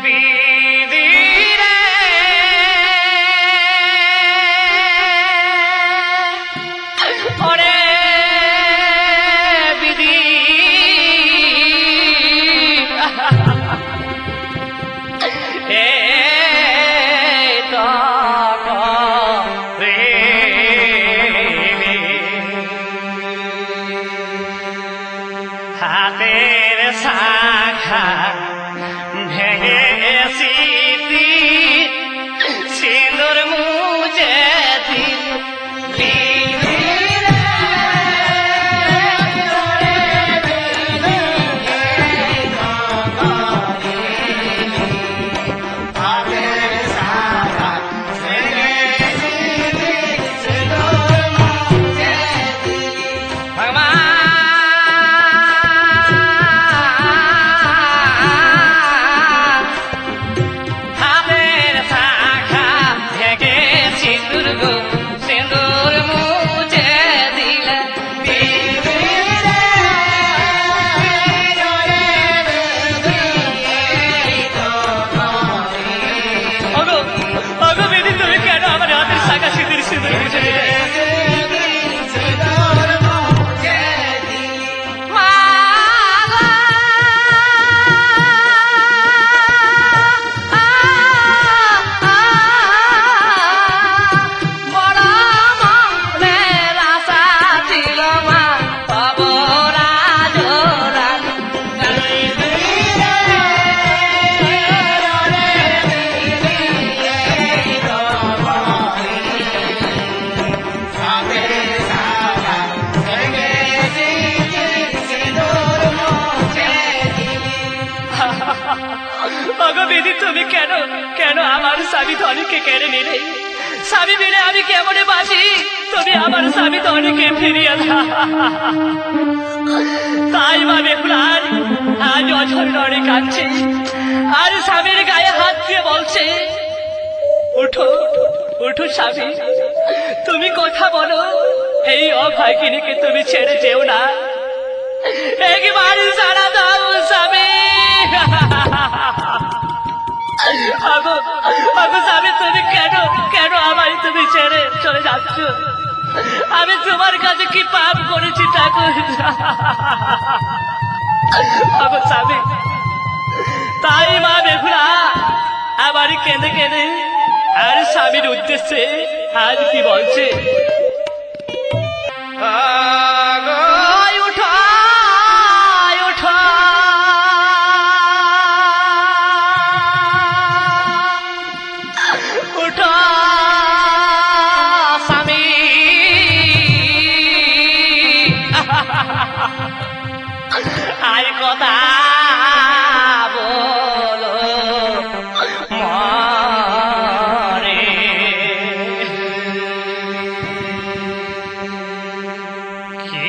বিদিরে ওরে বিদি এ তো রে হাতের শাখা ভেঙে সিঁথি সিঁদুর মুছে দিল তুমি কেন কেন আমার স্বামী ধনীকে কেড়ে নিলে? স্বামী মিলে আমি কেমনে বাঁচি? তুমি আমার স্বামী ধনীকে ফিরিয়ে দাও। তাই মা বেহুলার আজ অঝর নড়ে কাঁদছে আর স্বামীর গায়ে হাত দিয়ে বলছে, উঠো উঠো স্বামী, তুমি কথা বলো, এই অভাগিনীকে তুমি ছেড়ে যেও না, একবার সারা দাও স্বামী। স্বামী তুমি কেন কেন আমায় তুমি ছেড়ে চলে যাচ্ছ? আমি তোমার কাছে কি পাপ করেছি ঠাকুর? স্বামী তাই মা বেহুলা আবার কেঁদে কেঁদে আর স্বামীর উদ্দেশ্যে আর কি বলছে, আর কথা বলো মরে। কি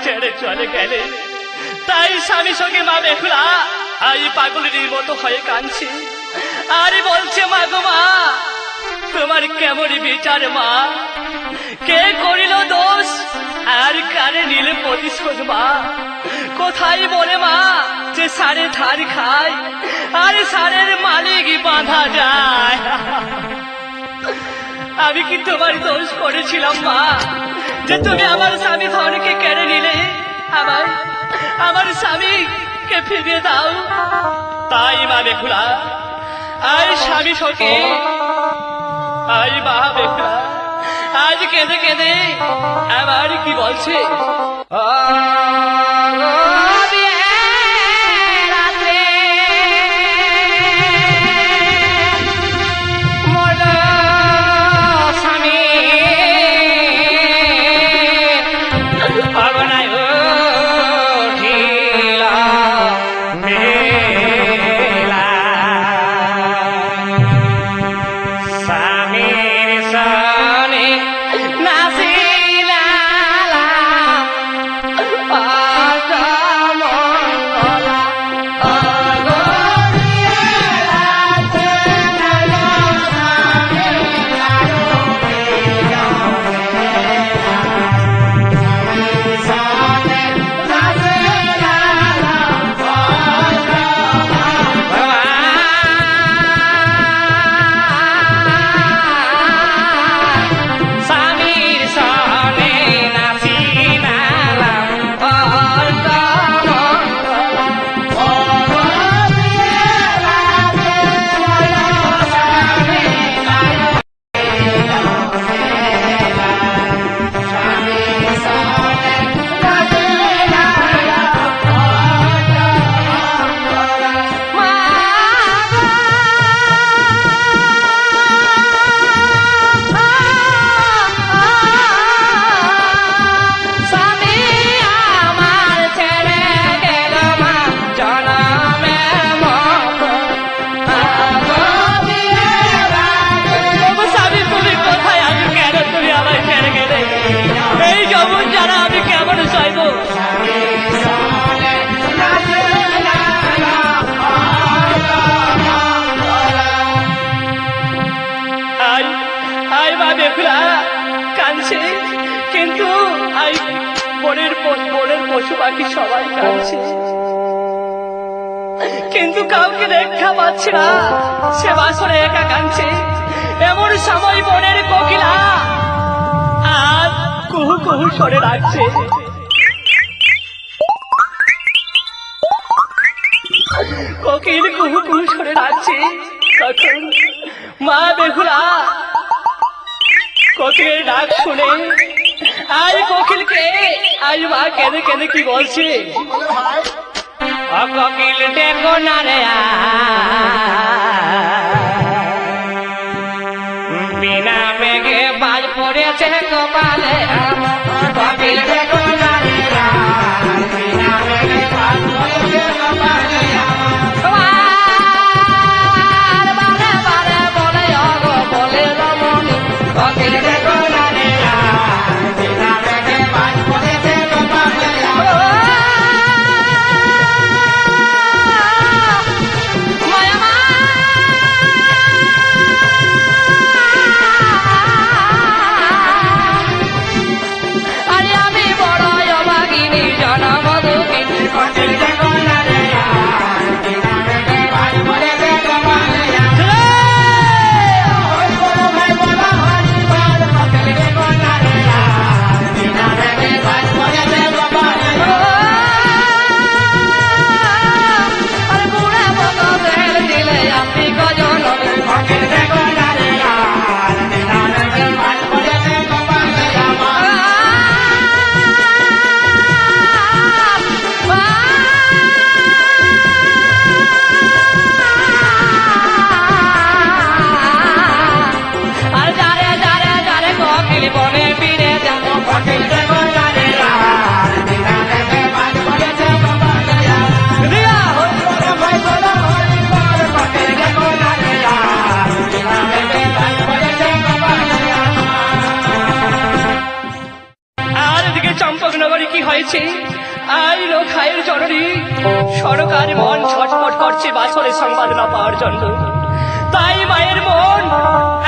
ছেড়ে চলে গেলে তাই স্বামী সঙ্গে মা বেহুলা আই পাগলের মতো হয়ে কাঁদছে আর বলছে মা গো মা তোমার কেমন বিচার মা কে করিল দোষ আর কারে নিলে প্রতিশোধ মা কোথায় বলে মা যে সারে ধার খায় আর সারের মালিক বাঁধা যায় আমি কি তোমার দোষ করেছিলাম মা যে তুমি আমার স্বামী ধনকে কেড়ে নিলে আমার স্বামীকে ফিরিয়ে দাও তাই মা বেহুলা আই স্বামী সকে আই মা বেহুলা আজ কেঁদে কেঁদে আমার কি বলছে কিন্তু বনের পশু পাখি সবাই কাঁদছে কিন্তু কাউকে দেখা পাচ্ছে না সে বাসরে একা কাঁদছে এমন সময় বনের কোকিলা আর কুহু কুহু সরে ডাকছে কোকিল কুহু কুহু সরে ডাকছে তখন মা বেহুলা কোকিলের ডাক শুনে আর কোকিলকে আজ মা কেঁদে কেঁদে কি বলছে কোকিল দেখো না রে বিনা মেঘে বাজ পড়েছে কপালে কোকিল দেখো না রে বিনা মেঘে বাজ পড়েছে কপালে বড় আই লোখায়ের জননী সরকার মন ছটফট করছে বাছরের সংবাদ না পাওয়ার জন্য। তাই মায়ের মন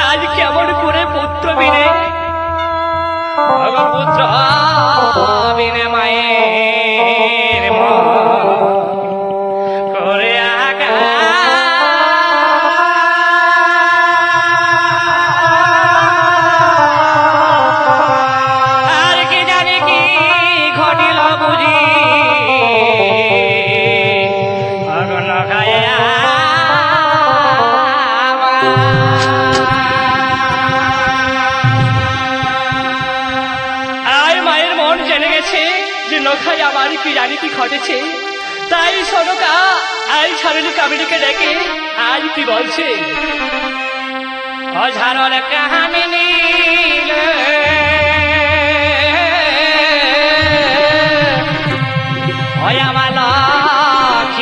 আজ কেমন করে পুত্র বিনে পুত্র বিনে মায়ের মন করে আগা নখাই আমার কি জানি কি ঘটেছে। তাই সনকা আই ছাড়লি কামিনীকে ডেকে আজ কি বলছে। অঝারর কাহানি নীলে ওই আমার লক্ষিন্দর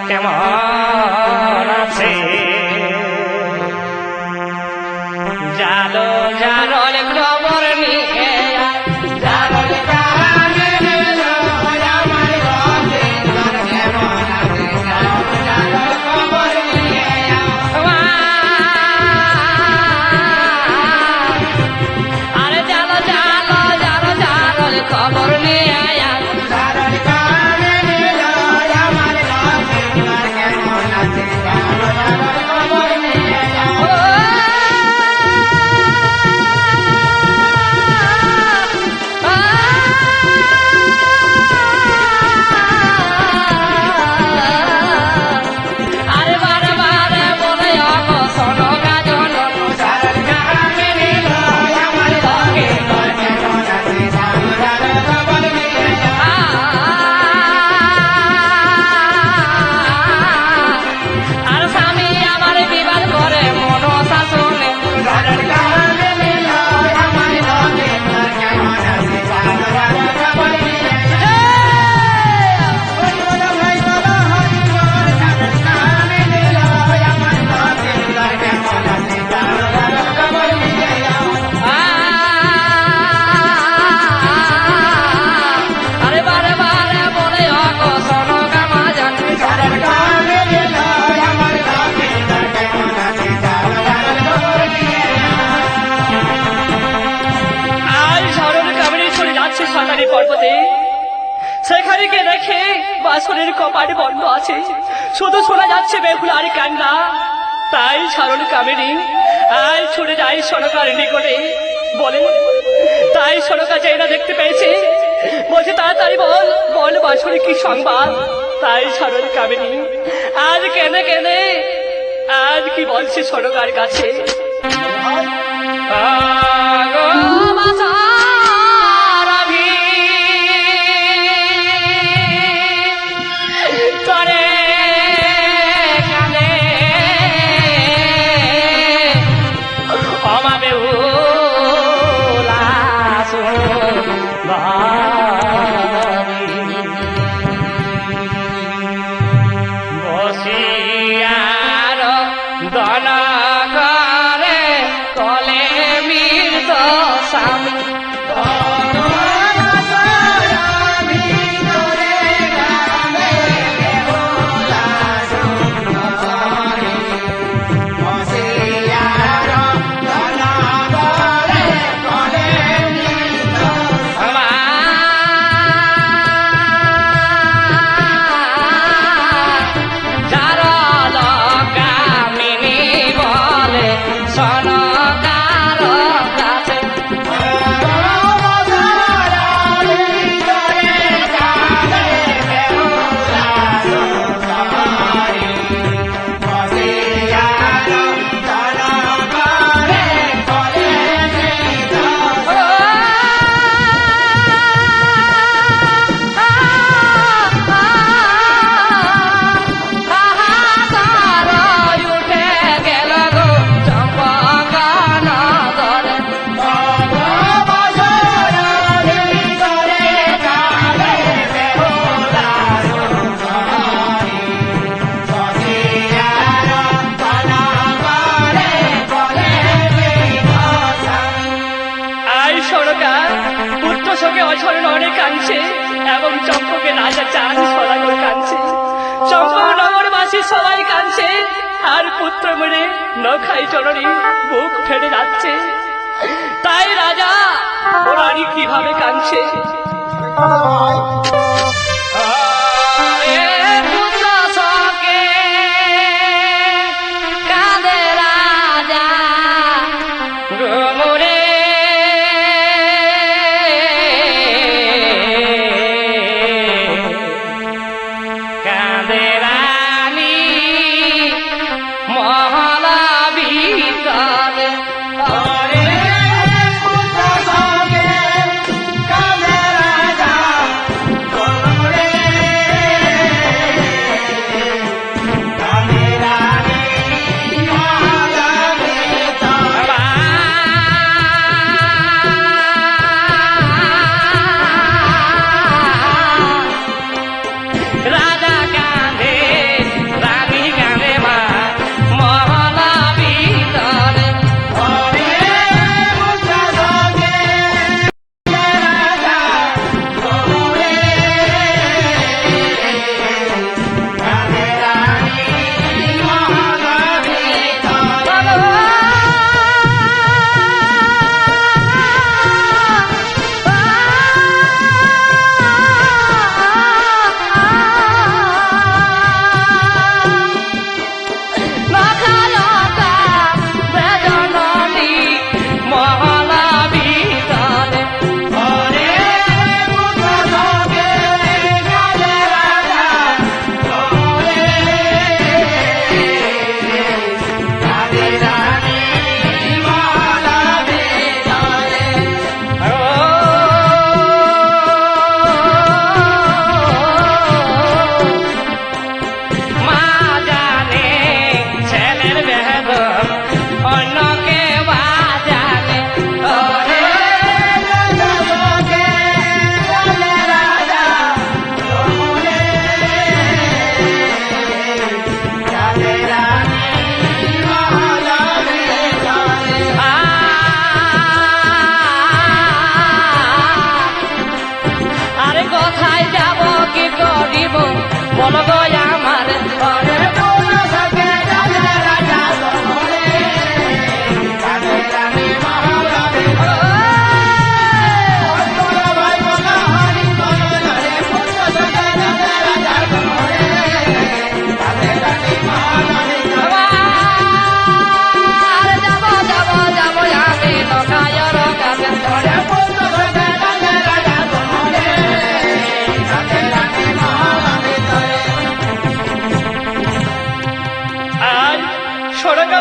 কেমন আছে। জালো জারল খবর নিয়ে খবর নিয়ে আয়া পর্বতে সেখানে গিয়ে দেখে বাসনের কপাট বন্ধ আছে, শুধু শোনা যাচ্ছে বেহুলার কান্না। তাই সারণ কামিনী আজ ছুটে যায় সনকার নিকটে বলে। তাই সনকা চাইনা দেখতে পেয়েছে, বলছে তাড়াতাড়ি বল বল বাসনে কি সংবাদ। তাই সারণ কামিনী আজ কেনে কেনে আজ কি বলছে সনকার কাছে। বসিয়ার দন করে কলে মীর স্বামী এবং চম্পকের রাজা চাঁদ সদাগর কাঁদছে, চম্পক নগরবাসী সবাই কাঁদছে, আর পুত্র মরে নখাই জননী বুক ফেটে যাচ্ছে। তাই রাজা রানী কিভাবে কাঁদছে?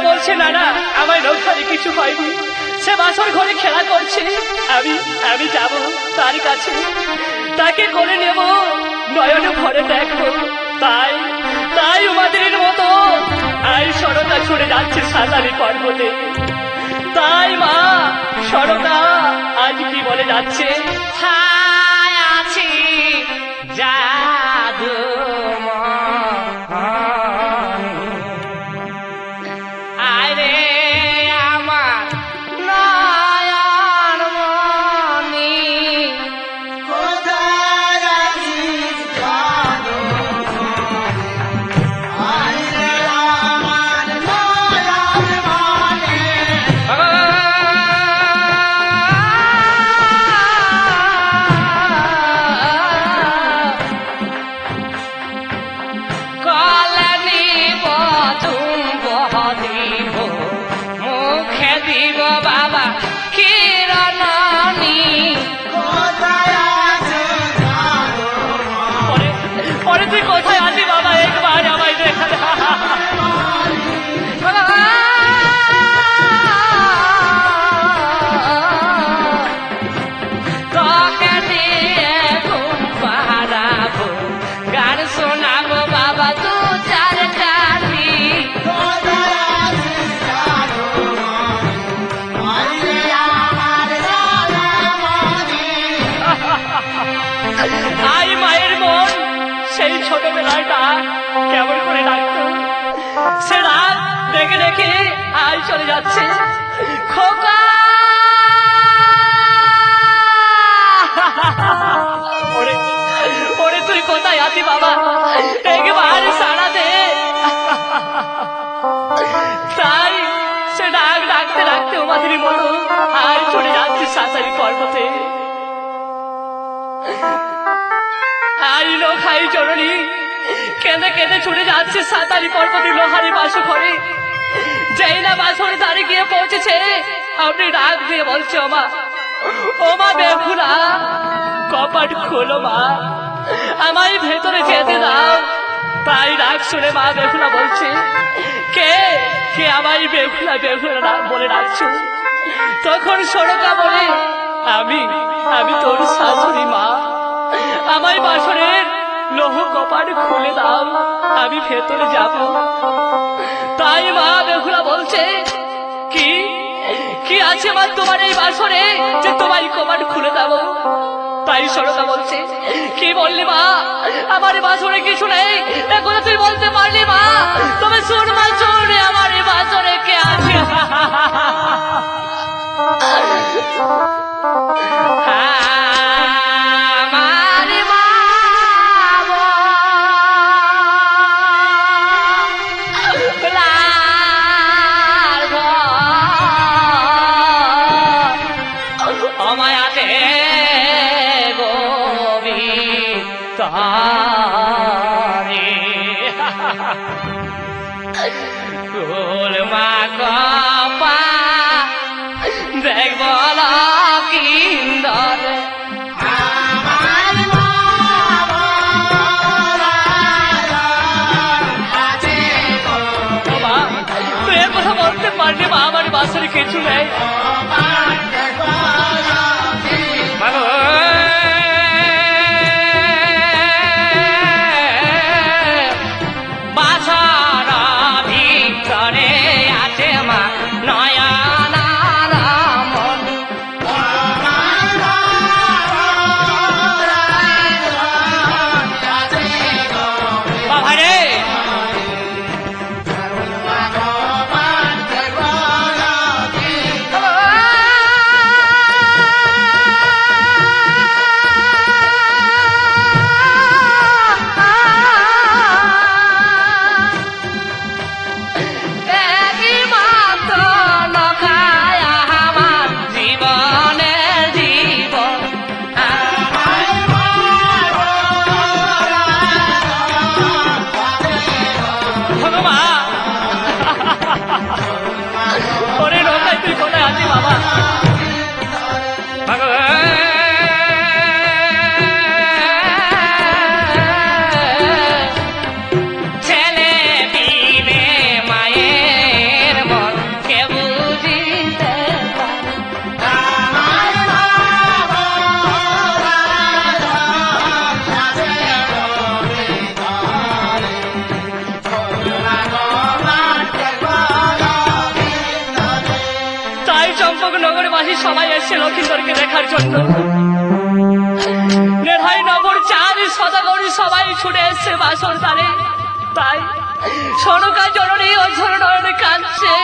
বলছে না না আমার নৌকারে কিছু হয়নি, সে বাসর ঘরে খেলা করছে, আমি যাব তার কাছে, তাকে করে নেব, নয়নে ভরে দেখবো। তাই তাই উমাদের মতো আর সরতা ছুড়ে যাচ্ছে সাঁতারি পর্বতে। তাই মা সরতা আজ কি বলে যাচ্ছে? ছায় আছি জাদু কেমন করে ডাকতো, সে রাত ডেকে ডেকে আজ চলে যাচ্ছে। খোকা ওরে হাতি বাবা একবার সাড়া দে। তাই সে ডাকতে ডাকতে উমাদেবী বলো আর চলে যাচ্ছে সাঁতারি পর্বতে। আর লোখাই জননী কেঁদে কেঁদে ছুটে যাচ্ছে সাঁতারি পর্বতে লোহারি বাসু ঘরে। যেই না বাসর ধারে গিয়ে পৌঁছেছে আপনি ডাক দিয়ে বলছে ওমা বেহুলা কপাট খোলো মা, আমায় ভেতরে যেতে দাও। তাই ডাক শুনে মা বেহুলা বলছে কে কে আমায় বেহুলা বেহুলা বলে ডাকছো? তখন সরকা বলে আমি আমি তোর শাশুড়ি মা, আমায় বাসরের লোহ কপাট খুলে দাও, আমি ভেতরে যাব। তাই মা বেহুলা বলছে কি কি আছে মা তোমার এই বাসরে যে তোমার কপাট খুলে দেব? তাই সরকা বলছে কি বললি মা, আমার বাসরে কিছু নেই, এখন তুই বলতে পারলি মা? তবে শোন মা শোন, আমার এই বাসরে কে আছে? আমার বাসরে কিছু নেই। বাসারা ভিতরে আছে মা নয়না রামন। বাবা রে সবাই এসছে লক্ষিন্দরকে দেখার জন্য। নেহাই নগর চাঁদ সদাগরি সবাই ছুটে এসছে বাসর দ্বারে। তাই সনকা জননী অঝর নয়নে কাঁদছে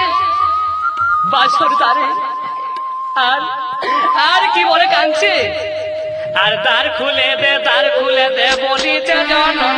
বাসর দ্বারে। আর কি বলে কাঁদছে, আর দ্বার খুলে দে বলিতে জনন।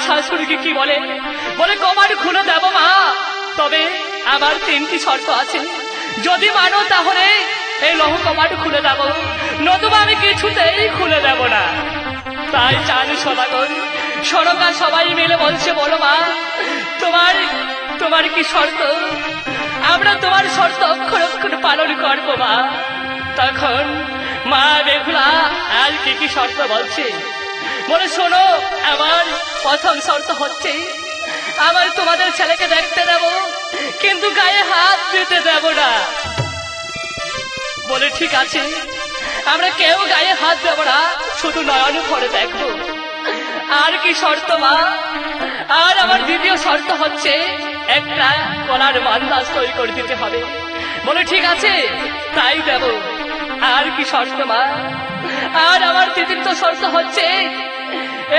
শাশুড়িকে কি বলে কপাট খুলে দেব মা, তবে আমার 3টি শর্ত আছে। যদি মানো তাহলে এই লৌহ কপাট খুলে দেব, নতুবা আমি কিছুতেই খুলে দেব না। তাই চান সদাগর সরকার সবাই মিলে বলছে বলো মা তোমার কি শর্ত? আমরা তোমার শর্ত অক্ষর অক্ষর পালন পালন করবো মা। তখন মা বেহুলা আর কি শর্ত বলছে বলে, শোনো, আমার প্রথম শর্ত হচ্ছে আমার তোমাদের ছেলেকে দেখতে দেব, কিন্তু গায়ে হাত দিতে দেব না। বলে ঠিক আছে, আমরা কেউ গায়ে হাত দেব না, শুধু নয়ন ভরে দেখবো। আর কি শর্ত মা? আর আমার দ্বিতীয় শর্ত হচ্ছে একটা কলার মান্দাজ তৈরি করে দিতে হবে। বলে ঠিক আছে, তাই দেব। আর কি শর্ত মা? আর আমার তৃতীয় শর্ত হচ্ছে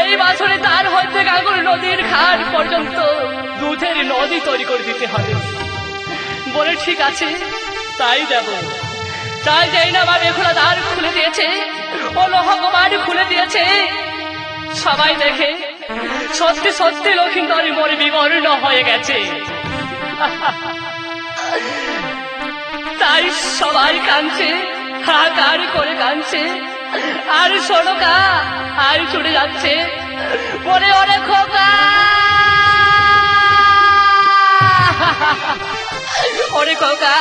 এই বছরে তার হইতে গাঙ্গুর নদীর ঘাট পর্যন্ত দুধের নদী তৈরি করে দিতে হবে। বলে ঠিক আছে, তাই দেব। তাই যাই না মা বেহুলা দ্বার খুলে দিয়েছে, ও লোহকুমার খুলে দিয়েছে। সবাই দেখে সত্যি সত্যি লক্ষিন্দরী মরে বিবর্ণ হয়ে গেছে। তাই সবাই কাঁদছে, হাহাকার করে কাঁদছে। আর সোনকা আর ছুটে যাচ্ছে, বলে ওরে খোকা, ওরে খোকা,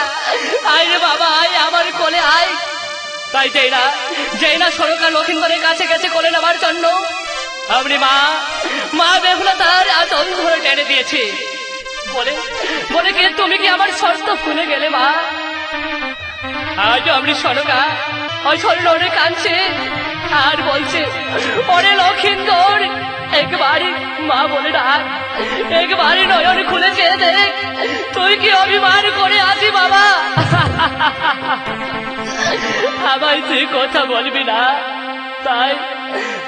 আয় রে বাবা, আয় আমার কোলে আয়। তাই যেই না সোনকা লক্ষিন্দরের কাছে গেছে কোলে নেবার জন্য, আপনি মা বেহুলা তার আচল ধরে টেনে দিয়েছে। বলে কে তুমি কি আমার শর্ত ভুলে গেলে মা? আজ আপনি সোনকা ওই শরীরে কাঁদছে আর বলছে, ওরে লক্ষিন্দর, একবারই মা বলে ডাক, একবারই নয়ন খুলে চেয়ে দেখ, তুই কি অভিমান করে আছি বাবা? আমায় তুই কথা বলবি না?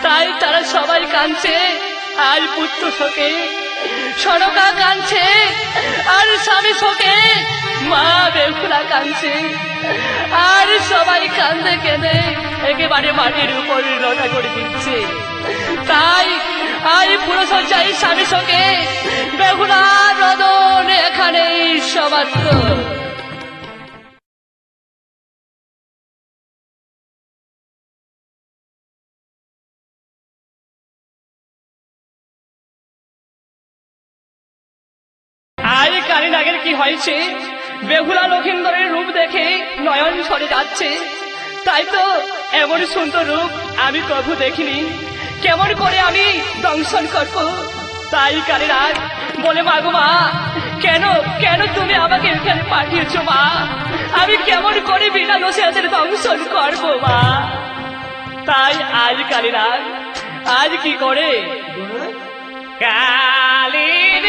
তাই তারা সবাই কাঁদছে, আর পুত্র শোকে সনকা কাঁদছে, আর স্বামী শোকে মা বেহুলা কাঁদছে। আর সবাই কাঁদে কেঁদে একেবারে মাটির উপর লড়া করে দিচ্ছে। তাই আই পুরো সজ্জায় স্বামী শোকে বেহুলা রদন এখানেই সমাপ্ত। কালীনাগের কি হয়েছে? বেহুলা লক্ষিন্দরের রূপ দেখে নয়ন সরে যাচ্ছে। তাই তো এমন সুন্দর রূপ আমি কভু দেখিনি, কেমন করে আমি দংশন করব? তাই কালীনাগ বলে, মাগো মা, কেন তুমি আমাকে এখানে পাঠিয়েছো মা? আমি কেমন করে বিনা দোষে এদের দংশন করবো মা? তাই আজ কালীনাগ আজ কি করে কালীর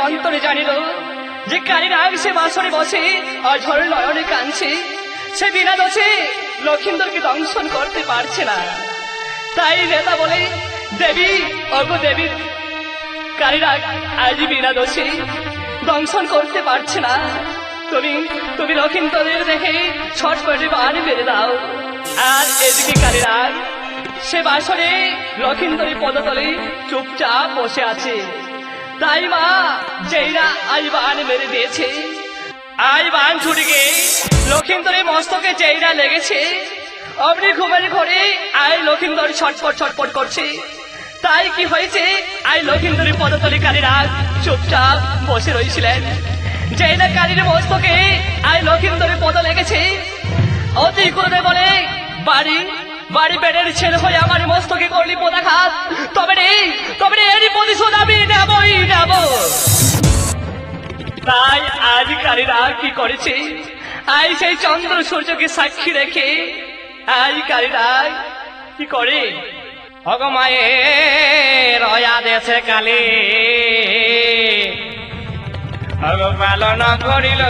অন্তরে জানিল যে কালীনাগ সে বাসরে বসে অঝর নয়নে কাঁদছে, সে বিনা দোষে লক্ষিন্দরকে দংশন করতে পারছে না। তাই নেতা বলে, দেবী, অগো দেবী, কালীনাগ আজ বিনা দোষে দংশন করতে পারছে না, তুমি তুমি লক্ষিন্দরের দেখে ছটফটে বাড়ি মেরে দাও। আর এদিকে কালিরাজ সে বাসরে লক্ষিন্দরের পদতলে চুপচাপ বসে আছে। তাই মা যেইরা আই বান মেরে দিয়েছে, আই বান ছুটে গিয়ে লক্ষিন্দরের মস্তকে যেইরা লেগেছে, অমনি ঘুমের ঘরে আই লক্ষিন্দর ছটফট ছটফট করছে। তাই কি হয়েছে, আই লক্ষিন্দরের পদতলে কালিরাজ চুপচাপ বসে রয়েছিলেন। যেই না কালীর মস্তকে আই লক্ষিন্দরের পদ লেগেছে, অতি করে বলে বাড়ি বাড়ি পেটের ছেলে হয়ে আমার মস্তকে করলি পদাঘাত, তবে রে এরই প্রতিশোধ আমি নেবই নেব। তাই আজ কালীরা কি করেছে, আই সেই চন্দ্র সূর্যকে সাক্ষী রেখে আই কালীরা কি করে, অগমায়ে রয়া দেশে কালী অগ পালন করিল।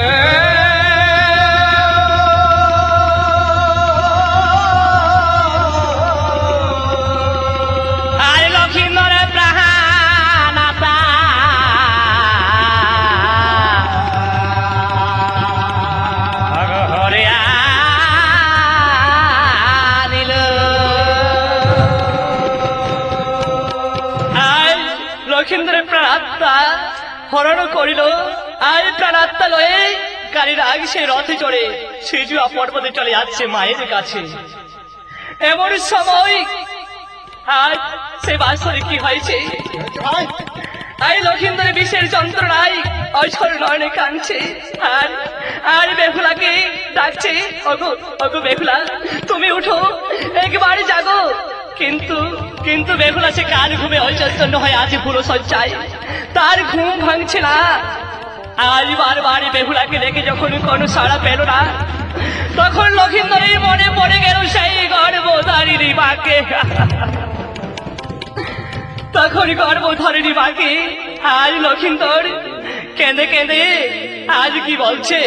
লক্ষিন্দরের প্রাণাত্মা হরণ করিল। আর প্রাণাত্মা লয়ে কালিরাজ সে রথে চড়ে সিজুয়া পর্বতে চলে যাচ্ছে মায়ের কাছে। এমন সময় আর সে বাসরে কি হয়েছে, আই লক্ষিন্দরের বিষের যন্ত্রণায় অঝর নয়নে কাঁদছে। আর বেহুলাকে ডাকছে, ওগো বেহুলা তুমি উঠো, একবার জাগো। কিন্তু বেহুলা সে কার ঘুমে অচৈতন্য হয়ে আছে পুরো সজ্জায়, তার ঘুম ভাঙছে না। আজ বারবার বেহুলাকে দেখে যখন কোনো সাড়া পেল না, তখন লক্ষিন্দরের মনে পড়ে গেল সেই গর্ভধারিণী মাকে। তখন গর্ভধারিণী মাকে আজ লক্ষিন্দর কেঁদে কেঁদে আজ কি বলছে,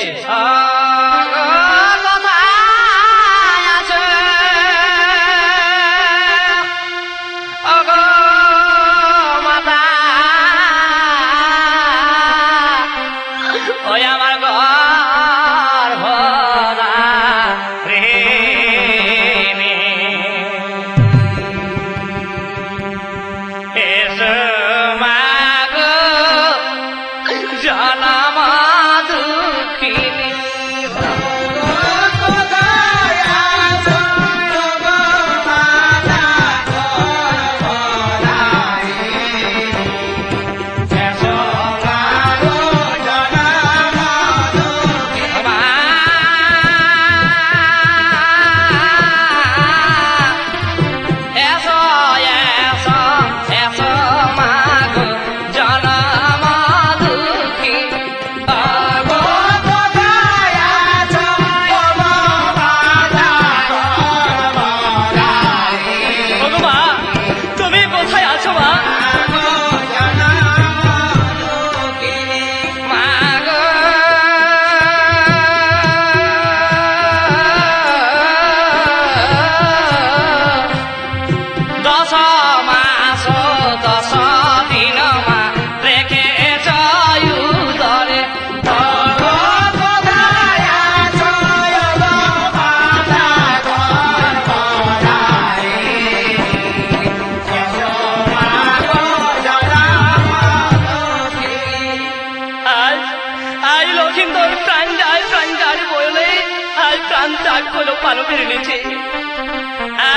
প্রাণ ত্যাগ হলো পালকের নিচে।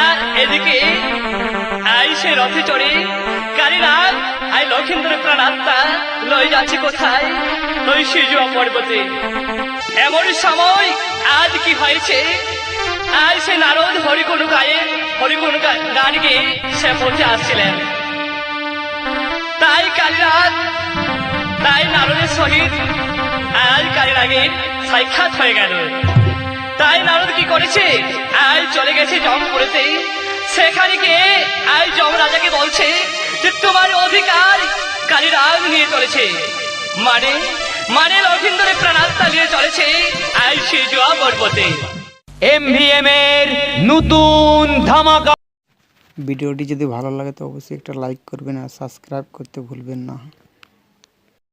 আর এদিকে আই সে রথে চড়ে কালিরাজ আই লক্ষিন্দরের প্রাণাত্মা লয়ে যাচ্ছে কোথায়, ওই সিজুয়া পর্বতে। এমন সময় আজ কি হয়েছে, আজ সে নারদ হরিগুণ গান গেয়ে সে পৌঁছে আসছিলেন। তাই কালিরাজ তাই নারদের সহিত আজ কালিরাজের সাক্ষাৎ হয়ে গেল। তাই নারদ কি করেছে, আজ চলে গেছে জমপুরেতে। সেখানে গিয়ে আজ যমরাজাকে বলছে যে তোমার অধিকার কালিরাজ নিয়ে চলেছে, মানে লক্ষিন্দরের প্রাণাত্মা নিয়ে চলেছে আজ সিজুয়া পর্বতে। MVM এর নতুন ধামাকা। ভিডিওটি যদি ভালো লাগে তো অবশ্যই একটা লাইক করবেন আর সাবস্ক্রাইব করতে ভুলবেন না।